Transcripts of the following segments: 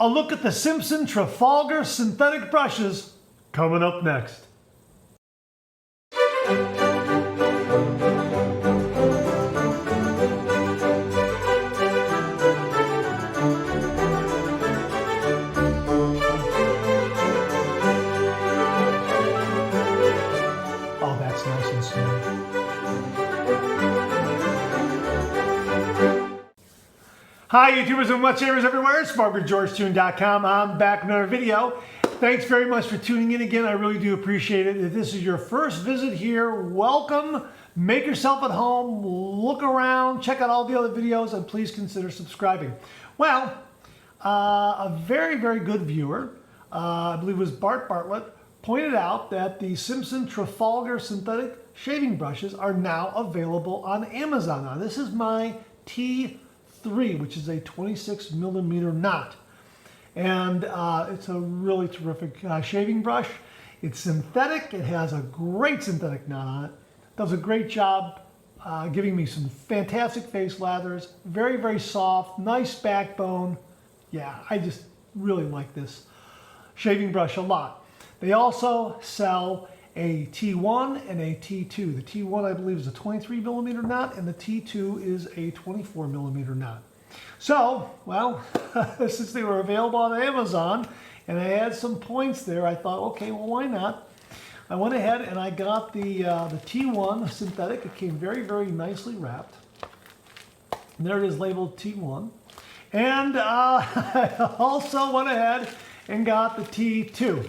A look at the Simpson Trafalgar synthetic brushes coming up next. Oh, that's nice and smooth. Hi YouTubers and what's-savers everywhere, SparkerGeorgeTune.com. I'm back with another video. Thanks very much for tuning in again. I really do appreciate it. If this is your first visit here, welcome. Make yourself at home, look around, check out all the other videos, and please consider subscribing. Well, a very, very good viewer, I believe it was Bart Bartlett, pointed out that the Simpson Trafalgar synthetic shaving brushes are now available on Amazon. Now, this is my T3, which is a 26mm knot. And it's a really terrific shaving brush. It's synthetic. It has a great synthetic knot on it. Does a great job giving me some fantastic face lathers. Very, very soft, nice backbone. Yeah, I just really like this shaving brush a lot. They also sell a T1 and a T2. The T1, I believe, is a 23mm knot, and the T2 is a 24mm knot. So, well, since they were available on Amazon, and I had some points there, I thought, okay, well, why not? I went ahead and I got the T1 synthetic. It came very, very nicely wrapped. And there it is, labeled T1. And I also went ahead and got the T2.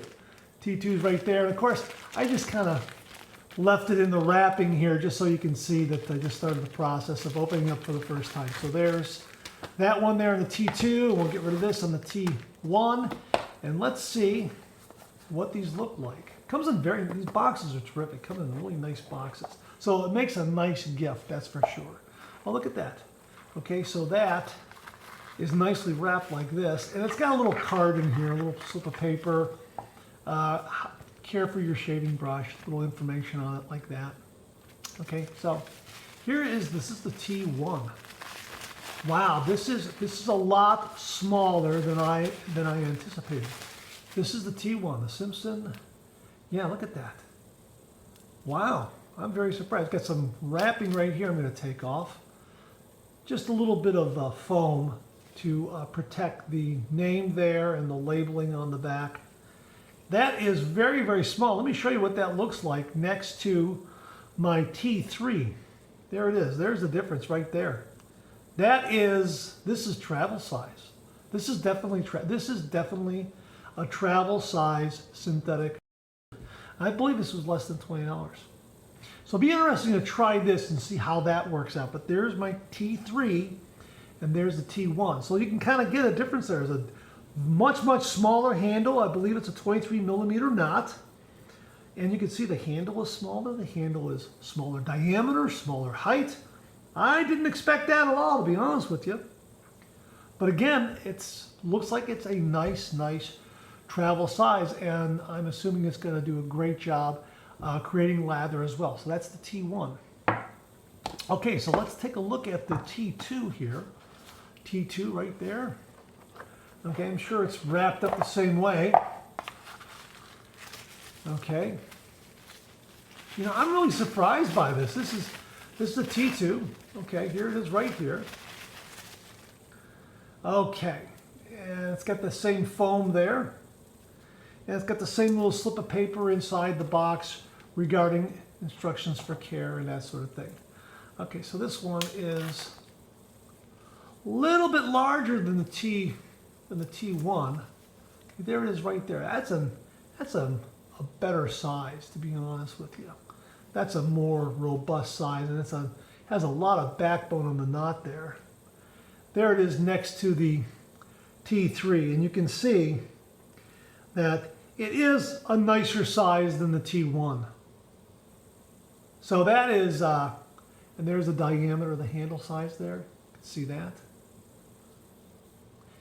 T2 is right there. And of course, I just kind of left it in the wrapping here just so you can see that I just started the process of opening up for the first time. So there's that one there in the T2. We'll get rid of this on the T1. And let's see what these look like. Comes in these boxes are terrific. Come in really nice boxes. So it makes a nice gift, that's for sure. Oh, look at that. Okay, so that is nicely wrapped like this. And it's got a little card in here, a little slip of paper. Care for your shaving brush, little information on it like that. Okay, so this is the T1. Wow, this is a lot smaller than I anticipated. This is the T1, the Simpson. Yeah, look at that. Wow, I'm very surprised. Got some wrapping right here I'm going to take off. Just a little bit of foam to protect the name there and the labeling on the back. That is very, very small. Let me show you what that looks like next to my T3. There it is. There's the difference right there. This is travel size. This is definitely a travel size synthetic. I believe this was less than $20. So it'll be interesting to try this and see how that works out. But there's my T3 and there's the T1. So you can kind of get a difference there. There's a much, much smaller handle. I believe it's a 23mm knot. And you can see the handle is smaller. The handle is smaller diameter, smaller height. I didn't expect that at all, to be honest with you. But again, it looks like it's a nice travel size, and I'm assuming it's going to do a great job creating lather as well. So that's the T1. Okay, so let's take a look at the T2 here. T2 right there. Okay, I'm sure it's wrapped up the same way. Okay. You know, I'm really surprised by this. This is the T2. Okay, here it is right here. Okay, and it's got the same foam there. And it's got the same little slip of paper inside the box regarding instructions for care and that sort of thing. Okay, so this one is a little bit larger than the T1. Okay, there it is right there. That's a better size, to be honest with you. That's a more robust size, and has a lot of backbone on the knot there. There it is next to the T3, and you can see that it is a nicer size than the T1. So that is, and there's the diameter of the handle size there. You can see that.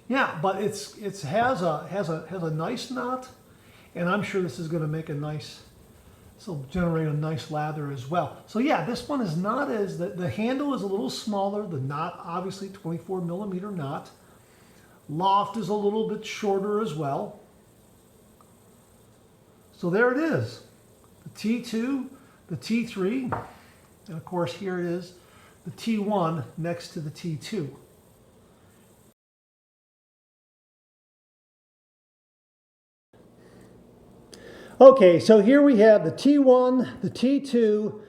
Yeah, but it has a nice knot, and I'm sure this is going to make a nice. This will generate a nice lather as well. So yeah, this one is not as, the handle is a little smaller. The knot, obviously 24mm knot. Loft is a little bit shorter as well. So there it is, the T2, the T3, and of course here it is, the T1 next to the T2. Okay, so here we have the T1, the T2,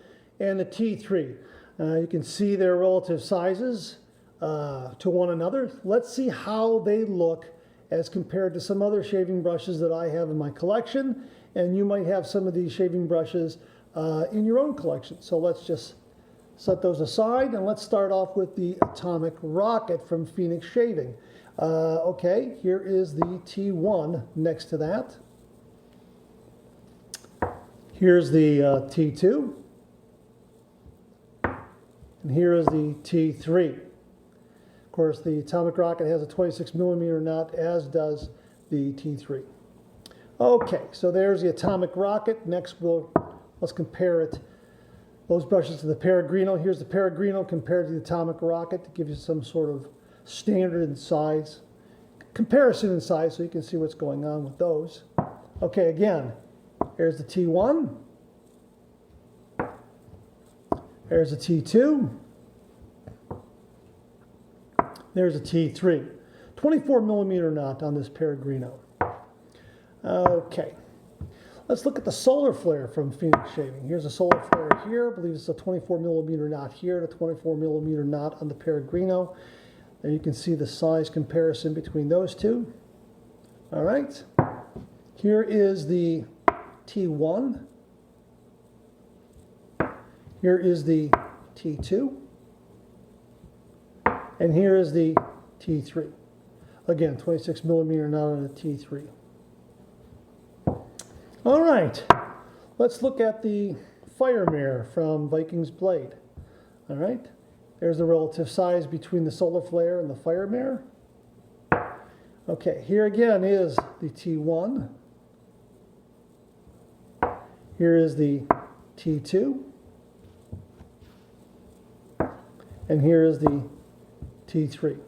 and the T3. You can see their relative sizes to one another. Let's see how they look as compared to some other shaving brushes that I have in my collection, and you might have some of these shaving brushes in your own collection. So let's just set those aside, and let's start off with the Atomic Rocket from Phoenix Shaving. Okay, here is the T1 next to that. Here's the T2, and here is the T3. Of course, the Atomic Rocket has a 26mm nut, as does the T3. Okay, so there's the Atomic Rocket. Next, let's compare it, those brushes, to the Peregrino. Here's the Peregrino compared to the Atomic Rocket to give you some sort of standard in size, comparison in size, so you can see what's going on with those. Okay, again, here's the T1, there's the T2, there's a T3. 24mm knot on this Peregrino. Okay, let's look at the Solar Flare from Phoenix Shaving. Here's a Solar Flare here. I believe it's a 24mm knot here, and a 24mm knot on the Peregrino. There you can see the size comparison between those two. All right, here is the T1. Here is the T2. And here is the T3. Again, 26mm knot on the T3. All right, let's look at the Fire Mirror from Vikings Blade. All right, there's the relative size between the Solar Flare and the Fire Mirror. Okay, here again is the T1. Here is the T2. And here is the T3.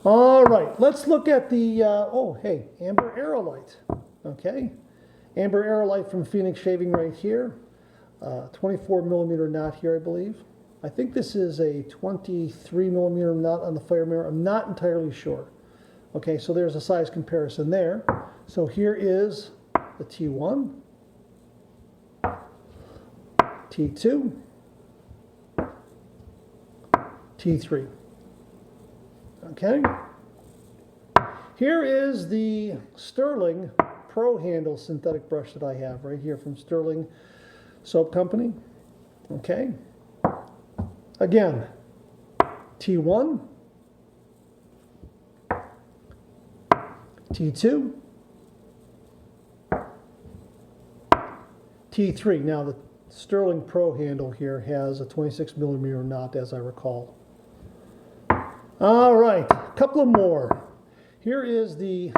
All right, let's look at the, oh, hey, Amber Aerolite. Okay, Amber Aerolite from Phoenix Shaving right here. 24mm knot here, I believe. I think this is a 23mm knot on the Fire Mirror. I'm not entirely sure. Okay, so there's a size comparison there. So here is the T1, T2, T3. Okay. Here is the Sterling Pro Handle synthetic brush that I have right here from Sterling Soap Company. Okay. Again, T1, T2, T3. Now the Sterling Pro handle here has a 26mm knot, as I recall. All right, a couple of more. Here is the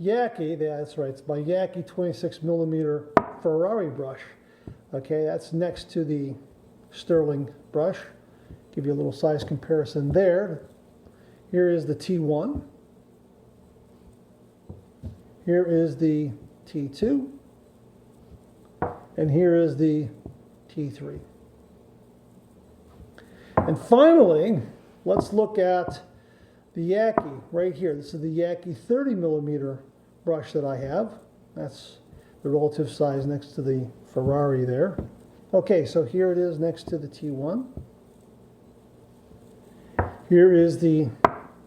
Yaki, that's right, it's my Yaki 26mm Ferrari brush. Okay, that's next to the Sterling brush. Give you a little size comparison there. Here is the T1. Here is the T2. And here is the T3. And finally, let's look at the Yaki right here. This is the Yaki 30mm brush that I have. That's the relative size next to the Ferrari there. Okay, so here it is next to the T1. Here is the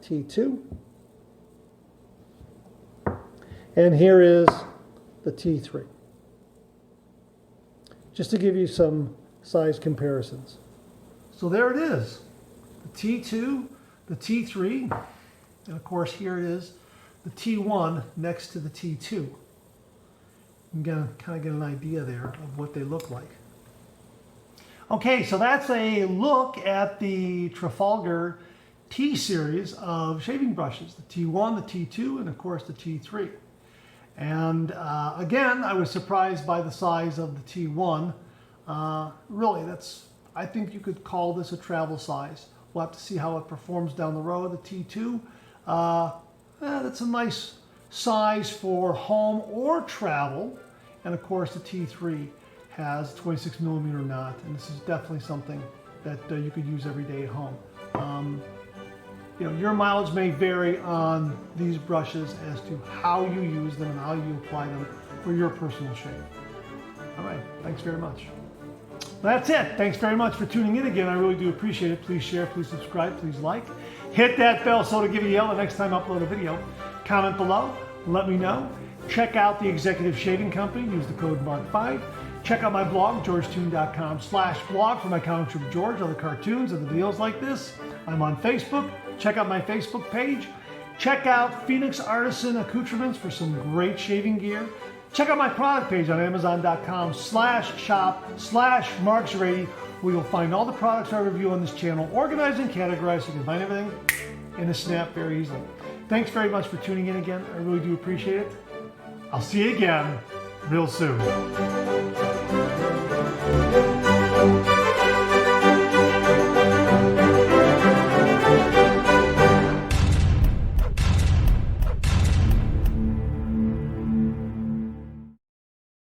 T2. And here is the T3. Just to give you some size comparisons. So there it is. The T2, the T3, and of course here it is, the T1 next to the T2. You can kind of get an idea there of what they look like. Okay, so that's a look at the Trafalgar T series of shaving brushes, the T1, the T2, and of course the T3. And again, I was surprised by the size of the T1. Really, I think you could call this a travel size. We'll have to see how it performs down the road. The T2, that's a nice size for home or travel. And of course the T3 has 26 millimeter knot, and this is definitely something that you could use every day at home. You know, your mileage may vary on these brushes as to how you use them and how you apply them for your personal shave. All right, thanks very much. That's it. Thanks very much for tuning in again. I really do appreciate it. Please share, please subscribe, please like. Hit that bell so to give you a yell the next time I upload a video. Comment below, let me know. Check out the Executive Shaving Company. Use the code MARK5. Check out my blog, georgetoon.com/blog for my comic strip George, other cartoons, other deals like this. I'm on Facebook. Check out my Facebook page. Check out Phoenix Artisan Accoutrements for some great shaving gear. Check out my product page on amazon.com/shop/marks80, where you'll find all the products I review on this channel, organized and categorized so you can find everything in a snap very easily. Thanks very much for tuning in again. I really do appreciate it. I'll see you again real soon.